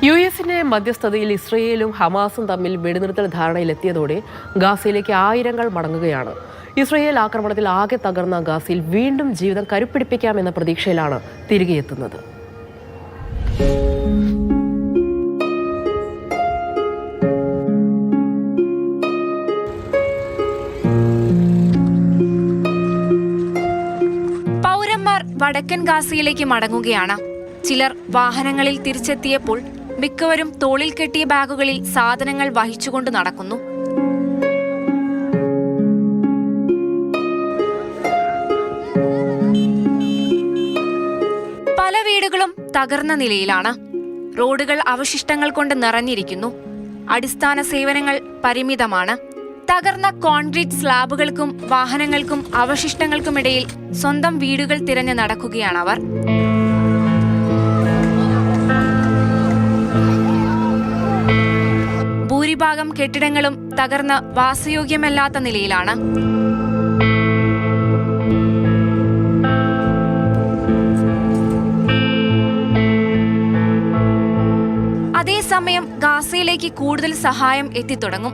യുഎസിന്റെ മധ്യസ്ഥതയിൽ ഇസ്രയേലും ഹമാസും തമ്മിൽ വെടിനിർത്തൽ ധാരണയിലെത്തിയതോടെ ഗാസയിലേക്ക് ആയിരങ്ങൾ മടങ്ങുകയാണ്. ഇസ്രയേൽ ആക്രമണത്തിൽ ആകെ തകർന്ന ഗാസയിൽ വീണ്ടും ജീവിതം കരുപ്പിടിപ്പിക്കാമെന്ന പ്രതീക്ഷയിലാണ് തിരികെ എത്തുന്നത്. പൗരന്മാർ വടക്കൻ ഗാസയിലേക്ക് മടങ്ങുകയാണ്. ചിലർ വാഹനങ്ങളിൽ തിരിച്ചെത്തിയപ്പോൾ മിക്കവരും തോളിൽ കെട്ടിയ ബാഗുകളിൽ സാധനങ്ങൾ വഹിച്ചുകൊണ്ട് നടക്കുന്നു. പല വീടുകളും തകർന്ന നിലയിലാണ്. റോഡുകൾ അവശിഷ്ടങ്ങൾ കൊണ്ട് നിറഞ്ഞിരിക്കുന്നു. അടിസ്ഥാന സേവനങ്ങൾ പരിമിതമാണ്. തകർന്ന കോൺക്രീറ്റ് സ്ലാബുകൾക്കും വാഹനങ്ങൾക്കും അവശിഷ്ടങ്ങൾക്കുമിടയിൽ സ്വന്തം വീടുകൾ തിരഞ്ഞു നടക്കുകയാണവർ. ഭൂരിഭാഗം കെട്ടിടങ്ങളും തകർന്ന് വാസയോഗ്യമല്ലാത്ത നിലയിലാണ്. അതേസമയം ഗാസയിലേക്ക് കൂടുതൽ സഹായം എത്തിത്തുടങ്ങും.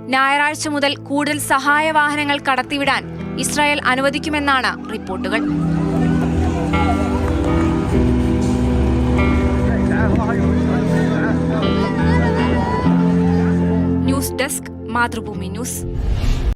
ഞായറാഴ്ച മുതൽ കൂടുതൽ സഹായ വാഹനങ്ങൾ കടത്തിവിടാൻ ഇസ്രായേൽ അനുവദിക്കുമെന്നാണ് റിപ്പോർട്ടുകൾ. News desk, Mathrubhumi news.